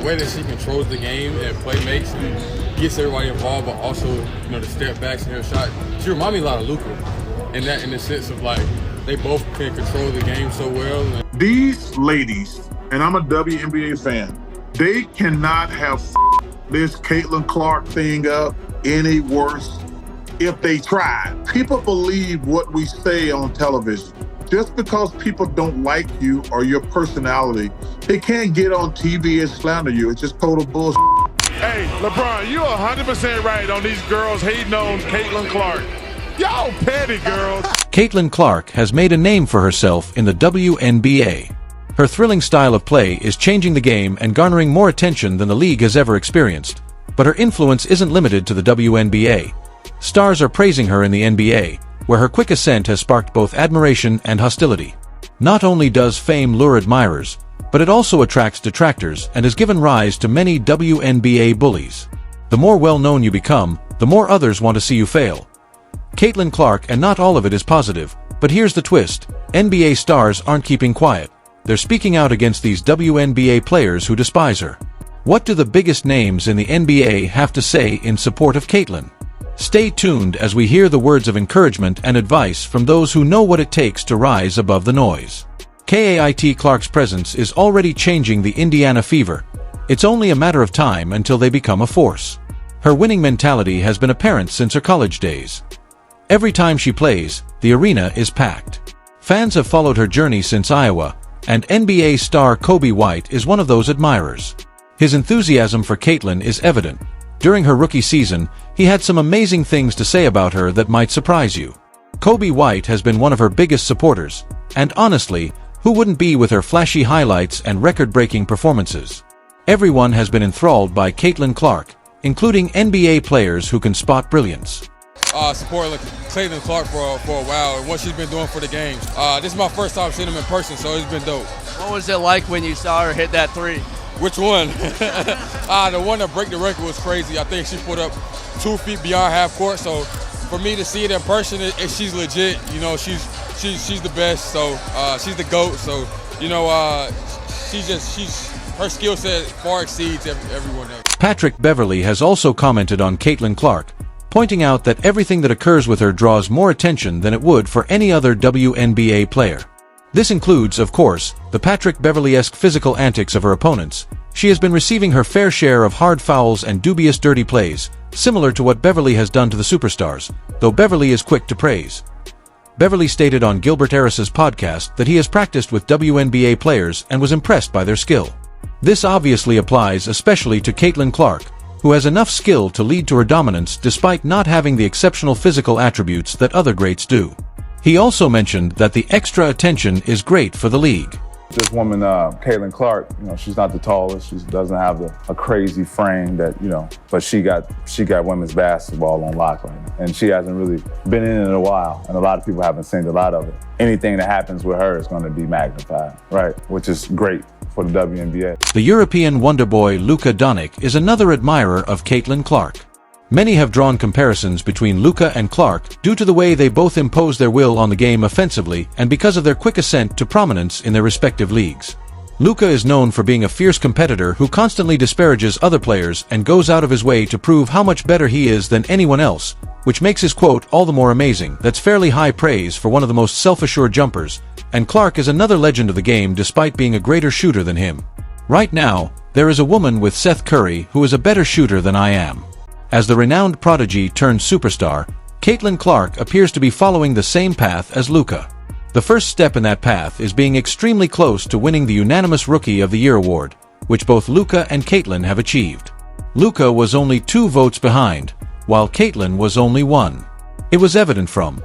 The way that she controls the game and play makes and gets everybody involved, but also, you know, the step backs and her shot. She reminds me a lot of Luka in the sense of like they both can control the game so well. These ladies, and I'm a WNBA fan, they cannot have this Caitlin Clark thing up any worse if they tried. People believe what we say on television. Just because people don't like you or your personality, they can't get on TV and slander you. It's just total bullshit. Hey, LeBron, you're 100% right on these girls hating on Caitlin Clark. Y'all petty girls. Caitlin Clark has made a name for herself in the WNBA. Her thrilling style of play is changing the game and garnering more attention than the league has ever experienced. But her influence isn't limited to the WNBA. Stars are praising her in the NBA, where her quick ascent has sparked both admiration and hostility. Not only does fame lure admirers, but it also attracts detractors and has given rise to many WNBA bullies. The more well-known you become, the more others want to see you fail. Caitlin Clark, and not all of it is positive, but here's the twist. NBA stars aren't keeping quiet. They're speaking out against these WNBA players who despise her. What do the biggest names in the NBA have to say in support of Caitlin? Stay tuned as we hear the words of encouragement and advice from those who know what it takes to rise above the noise. Kait Clark's presence is already changing the Indiana Fever. It's only a matter of time until they become a force. Her winning mentality has been apparent since her college days. Every time she plays, the arena is packed. Fans have followed her journey since Iowa, and NBA star Coby White is one of those admirers. His enthusiasm for Caitlin is evident. During her rookie season, he had some amazing things to say about her that might surprise you. Coby White has been one of her biggest supporters, and honestly, who wouldn't be with her flashy highlights and record-breaking performances? Everyone has been enthralled by Caitlin Clark, including NBA players who can spot brilliance. Supporting Caitlin Clark for a while and what she's been doing for the games. This is my first time seeing him in person, so it's been dope. What was it like when you saw her hit that three? Which one? The one that break the record was crazy. I think she put up 2 feet beyond half court. So for me to see it in person, she's legit. You know, she's the best. So she's the GOAT. So you know, her skill set far exceeds everyone else. Patrick Beverley has also commented on Caitlin Clark, pointing out that everything that occurs with her draws more attention than it would for any other WNBA player. This includes, of course, the Patrick Beverley-esque physical antics of her opponents. She has been receiving her fair share of hard fouls and dubious dirty plays, similar to what Beverley has done to the superstars, though Beverley is quick to praise. Beverley stated on Gilbert Areas's podcast that he has practiced with WNBA players and was impressed by their skill. This obviously applies especially to Caitlin Clark, who has enough skill to lead to her dominance despite not having the exceptional physical attributes that other greats do. He also mentioned that the extra attention is great for the league. This woman, Caitlin Clark, you know, she's not the tallest. She doesn't have a crazy frame that, you know, but she got women's basketball on lock right now. And she hasn't really been in it in a while, and a lot of people haven't seen a lot of it. Anything that happens with her is going to be magnified, right? Which is great for the WNBA. The European wonder boy Luka Dončić is another admirer of Caitlin Clark. Many have drawn comparisons between Luka and Clark due to the way they both impose their will on the game offensively and because of their quick ascent to prominence in their respective leagues. Luka is known for being a fierce competitor who constantly disparages other players and goes out of his way to prove how much better he is than anyone else, which makes his quote all the more amazing. That's fairly high praise for one of the most self-assured jumpers, and Clark is another legend of the game despite being a greater shooter than him. Right now, there is a woman with Steph Curry who is a better shooter than I am. As the renowned prodigy turned superstar, Caitlin Clark appears to be following the same path as Luka. The first step in that path is being extremely close to winning the unanimous Rookie of the Year award, which both Luka and Caitlin have achieved. Luka was only 2 votes behind, while Caitlin was only 1. It was evident from.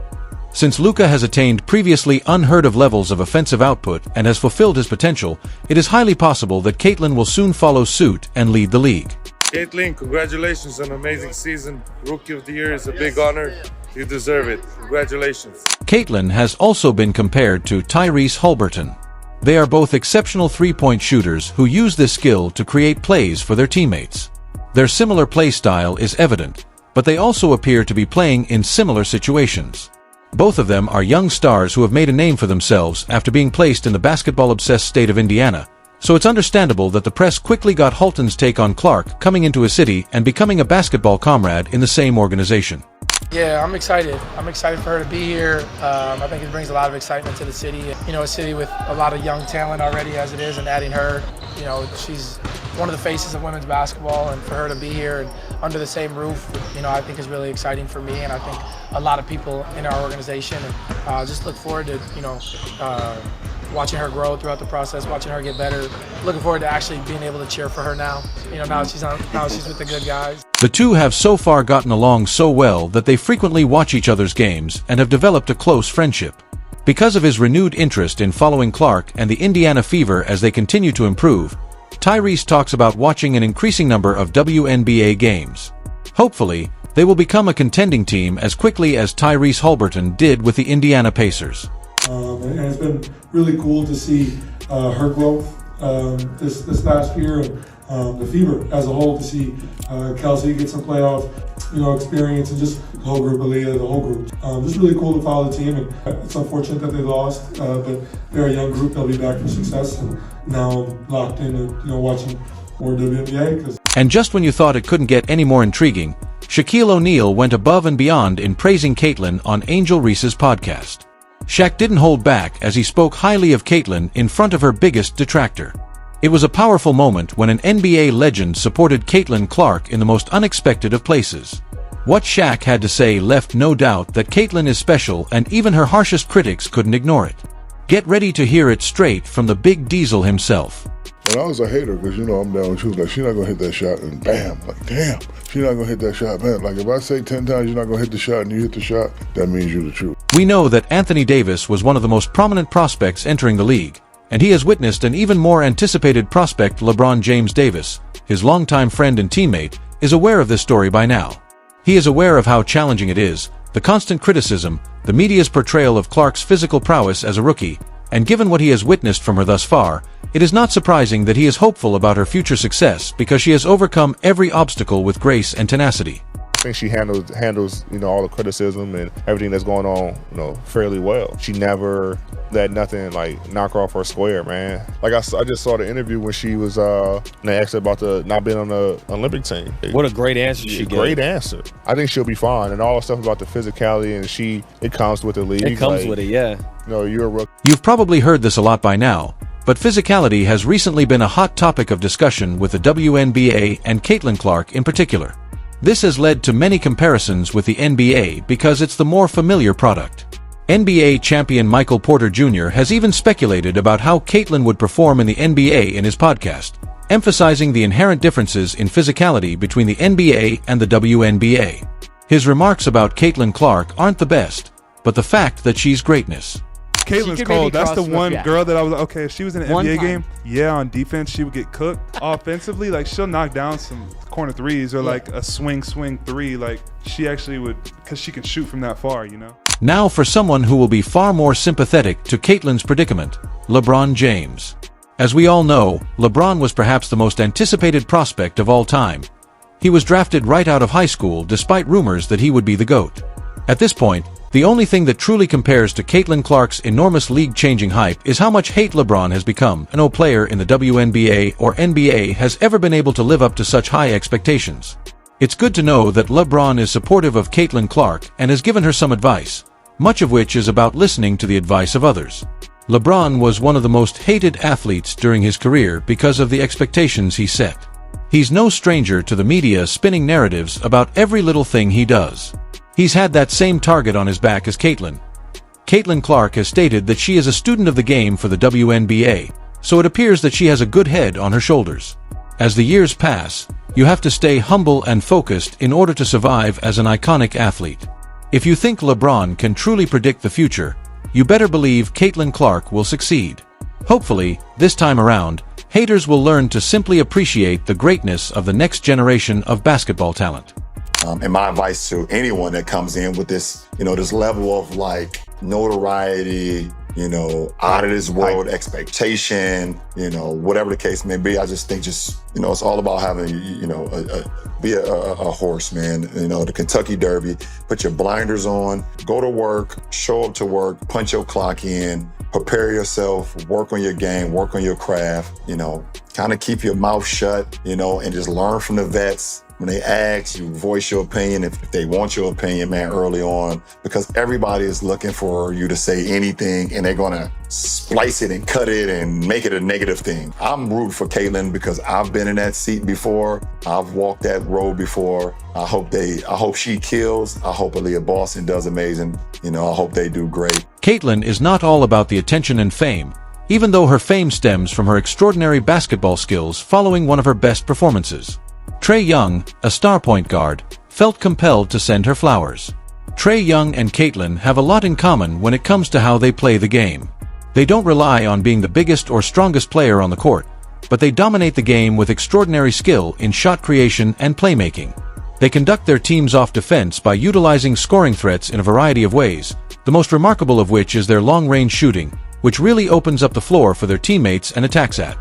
Since Luka has attained previously unheard of levels of offensive output and has fulfilled his potential, it is highly possible that Caitlin will soon follow suit and lead the league. Caitlin, congratulations on an amazing season. Rookie of the Year is a big honor. You deserve it. Congratulations. Caitlin has also been compared to Tyrese Haliburton. They are both exceptional three-point shooters who use this skill to create plays for their teammates. Their similar play style is evident, but they also appear to be playing in similar situations. Both of them are young stars who have made a name for themselves after being placed in the basketball-obsessed state of Indiana, So it's understandable that the press quickly got Halton's take on Clark coming into a city and becoming a basketball comrade in the same organization. Yeah, I'm excited. I'm excited for her to be here. I think it brings a lot of excitement to the city. You know, a city with a lot of young talent already as it is, and adding her, you know, she's one of the faces of women's basketball, and for her to be here and under the same roof, you know, I think is really exciting for me, and I think a lot of people in our organization. And just look forward to, you know, watching her grow throughout the process, watching her get better. Looking forward to actually being able to cheer for her now. You know, now she's with the good guys. The two have so far gotten along so well that they frequently watch each other's games and have developed a close friendship. Because of his renewed interest in following Clark and the Indiana Fever as they continue to improve, Tyrese talks about watching an increasing number of WNBA games. Hopefully, they will become a contending team as quickly as Tyrese Haliburton did with the Indiana Pacers. And it's been really cool to see her growth this past year, and the Fever as a whole, to see Kelsey get some playoff, you know, experience, and just the whole group, Aaliyah, the whole group. Just really cool to follow the team, and it's unfortunate that they lost, but they're a young group. They'll be back for success, and now I'm locked in, you know, watching more WNBA. And just when you thought it couldn't get any more intriguing, Shaquille O'Neal went above and beyond in praising Caitlin on Angel Reese's podcast. Shaq didn't hold back as he spoke highly of Caitlin in front of her biggest detractor. It was a powerful moment when an NBA legend supported Caitlin Clark in the most unexpected of places. What Shaq had to say left no doubt that Caitlin is special, and even her harshest critics couldn't ignore it. Get ready to hear it straight from the Big Diesel himself. And I was a hater because, you know, I'm down. She was like, she's not going to hit that shot, and bam, like, damn, she's not going to hit that shot, man. Like, if I say 10 times you're not going to hit the shot and you hit the shot, that means you're the truth. We know that Anthony Davis was one of the most prominent prospects entering the league, and he has witnessed an even more anticipated prospect. LeBron James Davis, his longtime friend and teammate, is aware of this story by now. He is aware of how challenging it is, the constant criticism, the media's portrayal of Clark's physical prowess as a rookie, and given what he has witnessed from her thus far, it is not surprising that he is hopeful about her future success because she has overcome every obstacle with grace and tenacity. I think she handles, you know, all the criticism and everything that's going on, you know, fairly well. She never let nothing like knock her off her square, man. Like I just saw the interview when she was, they asked her about not being on the Olympic team. What a great answer she gave. Great answer. I think she'll be fine, and all the stuff about the physicality, and it comes with the league. It comes with it, yeah. No, you're a rookie. You've probably heard this a lot by now, but physicality has recently been a hot topic of discussion with the WNBA and Caitlin Clark in particular. This has led to many comparisons with the NBA because it's the more familiar product. NBA champion Michael Porter Jr. has even speculated about how Caitlin would perform in the NBA in his podcast, emphasizing the inherent differences in physicality between the NBA and the WNBA. His remarks about Caitlin Clark aren't the best, but the fact that she's greatness. Caitlin's cold. That's the one girl that I was like, okay, if she was in an NBA game, yeah, on defense, she would get cooked. Offensively, like, she'll knock down some corner threes or like a swing three. Like, she actually would, because she can shoot from that far, you know? Now for someone who will be far more sympathetic to Caitlin's predicament, LeBron James. As we all know, LeBron was perhaps the most anticipated prospect of all time. He was drafted right out of high school despite rumors that he would be the GOAT. At this point, the only thing that truly compares to Caitlin Clark's enormous league-changing hype is how much hate LeBron has become. No player in the WNBA or NBA has ever been able to live up to such high expectations. It's good to know that LeBron is supportive of Caitlin Clark and has given her some advice, much of which is about listening to the advice of others. LeBron was one of the most hated athletes during his career because of the expectations he set. He's no stranger to the media spinning narratives about every little thing he does. He's had that same target on his back as Caitlin. Caitlin Clark has stated that she is a student of the game for the WNBA, so it appears that she has a good head on her shoulders. As the years pass, you have to stay humble and focused in order to survive as an iconic athlete. If you think LeBron can truly predict the future, you better believe Caitlin Clark will succeed. Hopefully, this time around, haters will learn to simply appreciate the greatness of the next generation of basketball talent. And my advice to anyone that comes in with this, this level of like notoriety, out of this world expectation, whatever the case may be, I just think it's all about having, be a horse, man. The Kentucky Derby, put your blinders on, go to work, show up to work, punch your clock in, prepare yourself, work on your game, work on your craft, you know, kind of keep your mouth shut, you know, and just learn from the vets. When they ask, you voice your opinion if they want your opinion, man, early on, because everybody is looking for you to say anything and they're gonna splice it and cut it and make it a negative thing. I'm rooting for Caitlin because I've been in that seat before. I've walked that road before. I hope she kills. I hope Aaliyah Boston does amazing. You know, I hope they do great. Caitlin is not all about the attention and fame, even though her fame stems from her extraordinary basketball skills following one of her best performances. Trae Young, a star point guard, felt compelled to send her flowers. Trae Young and Caitlin have a lot in common when it comes to how they play the game. They don't rely on being the biggest or strongest player on the court, but they dominate the game with extraordinary skill in shot creation and playmaking. They conduct their teams off defense by utilizing scoring threats in a variety of ways, the most remarkable of which is their long-range shooting, which really opens up the floor for their teammates and attacks at.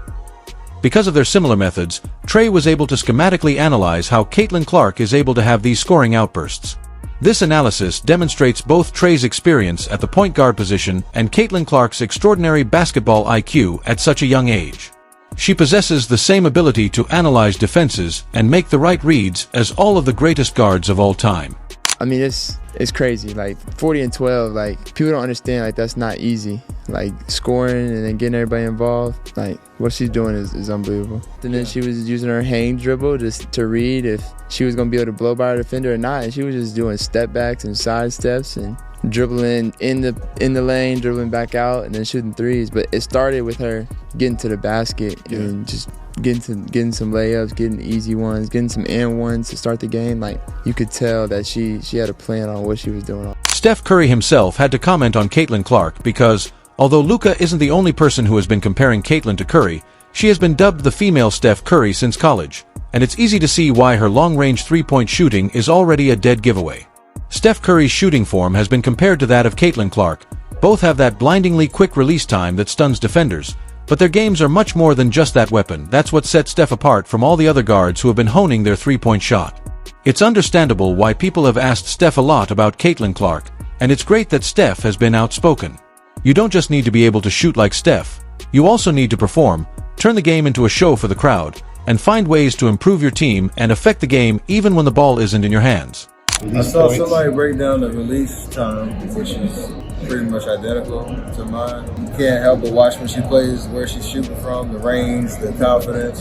Because of their similar methods, Trae was able to schematically analyze how Caitlin Clark is able to have these scoring outbursts. This analysis demonstrates both Trae's experience at the point guard position and Caitlin Clark's extraordinary basketball IQ at such a young age. She possesses the same ability to analyze defenses and make the right reads as all of the greatest guards of all time. I mean, it's crazy. Like 40 and 12, like people don't understand. Like that's not easy. Like scoring and then getting everybody involved. Like what she's doing is unbelievable. And then she was using her hang dribble just to read if she was gonna be able to blow by her defender or not. And she was just doing step backs and side steps and dribbling in the lane, dribbling back out, and then shooting threes. But it started with her getting to the basket and just getting some layups, getting easy ones, getting some and ones to start the game. Like you could tell that she had a plan on what she was doing. Steph Curry himself had to comment on Caitlin Clark because, although Luka isn't the only person who has been comparing Caitlin to Curry, she has been dubbed the female Steph Curry since college, and it's easy to see why her long-range three-point shooting is already a dead giveaway. Steph Curry's shooting form has been compared to that of Caitlin Clark. Both have that blindingly quick release time that stuns defenders, but their games are much more than just that weapon. That's what sets Steph apart from all the other guards who have been honing their three-point shot. It's understandable why people have asked Steph a lot about Caitlin Clark, and it's great that Steph has been outspoken. You don't just need to be able to shoot like Steph, you also need to perform, turn the game into a show for the crowd, and find ways to improve your team and affect the game even when the ball isn't in your hands. I saw somebody break down the release time, which is pretty much identical to mine. You can't help but watch when she plays, where she's shooting from, the range, the confidence,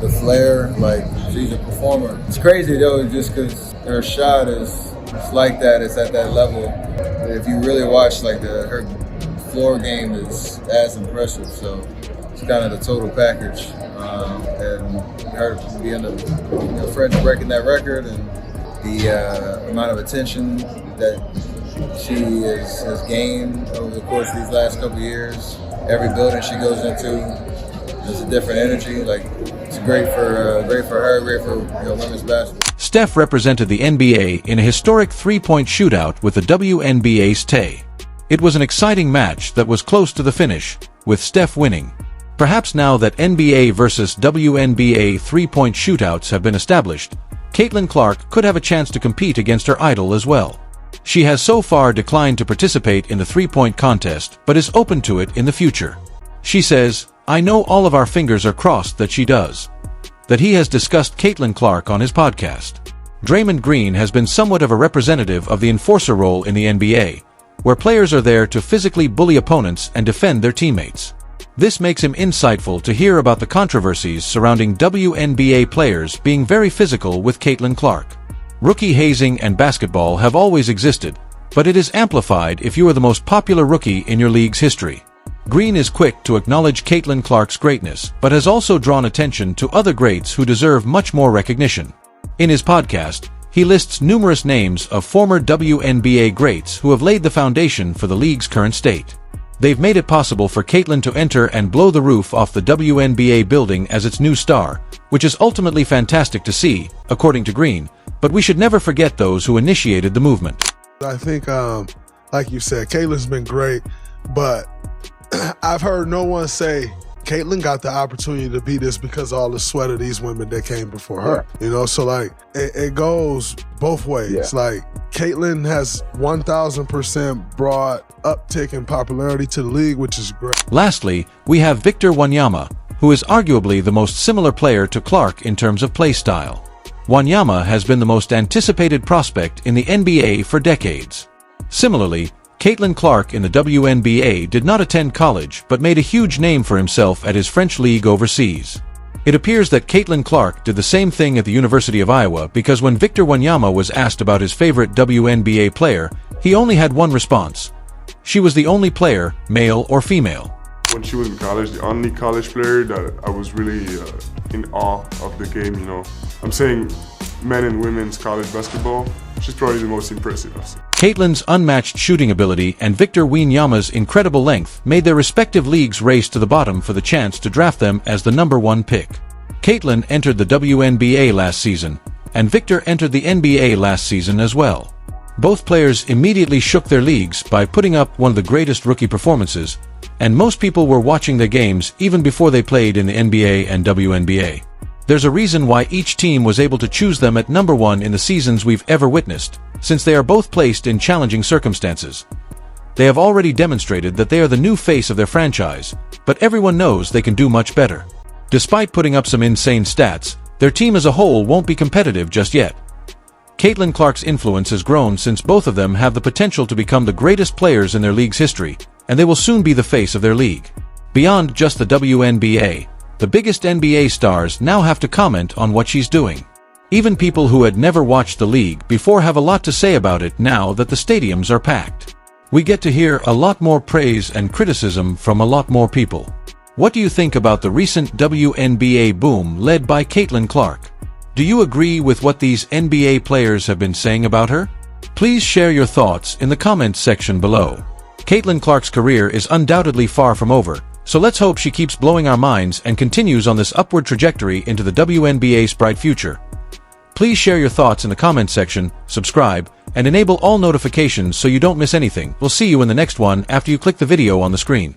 the flair. Like, she's a performer. It's crazy though, just because her shot is like that, it's at that level. If you really watch, like her floor game is as impressive. So it's kind of the total package, and her being the French breaking that record and the amount of attention that she has gained over the course of these last couple of years. Every building she goes into, there's a different energy. Like, it's great for her, great for women's basketball. Steph represented the NBA in a historic three-point shootout with the WNBA's Tay. It was an exciting match that was close to the finish, with Steph winning. Perhaps now that NBA versus WNBA three-point shootouts have been established, Caitlin Clark could have a chance to compete against her idol as well. She has so far declined to participate in the three-point contest, but is open to it in the future. She says, "I know all of our fingers are crossed that she does." That he has discussed Caitlin Clark on his podcast. Draymond Green has been somewhat of a representative of the enforcer role in the NBA, where players are there to physically bully opponents and defend their teammates. This makes him insightful to hear about the controversies surrounding WNBA players being very physical with Caitlin Clark. Rookie hazing and basketball have always existed, but it is amplified if you are the most popular rookie in your league's history. Green is quick to acknowledge Caitlin Clark's greatness, but has also drawn attention to other greats who deserve much more recognition. In his podcast, he lists numerous names of former WNBA greats who have laid the foundation for the league's current state. They've made it possible for Caitlin to enter and blow the roof off the WNBA building as its new star, which is ultimately fantastic to see, according to Green, but we should never forget those who initiated the movement. I think, like you said, Caitlin's been great, but I've heard no one say Caitlyn got the opportunity to be this because of all the sweat of these women that came before her. You know, so like it goes both ways. Yeah. Like Caitlyn has 1,000% brought uptick in popularity to the league, which is great. Lastly, we have Victor Wembanyama, who is arguably the most similar player to Clark in terms of play style. Wembanyama has been the most anticipated prospect in the NBA for decades. Similarly, Caitlin Clark in the WNBA did not attend college but made a huge name for himself at his French league overseas. It appears that Caitlin Clark did the same thing at the University of Iowa because when Victor Wembanyama was asked about his favorite WNBA player, he only had one response. She was the only player, male or female. When she was in college, the only college player that I was really in awe of the game, you know. I'm saying men and women's college basketball, she's probably the most impressive I've seen. Caitlin's unmatched shooting ability and Victor Wembanyama's incredible length made their respective leagues race to the bottom for the chance to draft them as the #1 pick. Caitlin entered the WNBA last season, and Victor entered the NBA last season as well. Both players immediately shook their leagues by putting up one of the greatest rookie performances, and most people were watching their games even before they played in the NBA and WNBA. There's a reason why each team was able to choose them at #1 in the seasons we've ever witnessed, since they are both placed in challenging circumstances. They have already demonstrated that they are the new face of their franchise, but everyone knows they can do much better. Despite putting up some insane stats, their team as a whole won't be competitive just yet. Caitlin Clark's influence has grown since both of them have the potential to become the greatest players in their league's history, and they will soon be the face of their league. Beyond just the WNBA, the biggest NBA stars now have to comment on what she's doing. Even people who had never watched the league before have a lot to say about it now that the stadiums are packed. We get to hear a lot more praise and criticism from a lot more people. What do you think about the recent WNBA boom led by Caitlin Clark? Do you agree with what these NBA players have been saying about her? Please share your thoughts in the comments section below. Caitlin Clark's career is undoubtedly far from over, so let's hope she keeps blowing our minds and continues on this upward trajectory into the WNBA's bright future. Please share your thoughts in the comments section, subscribe, and enable all notifications so you don't miss anything. We'll see you in the next one after you click the video on the screen.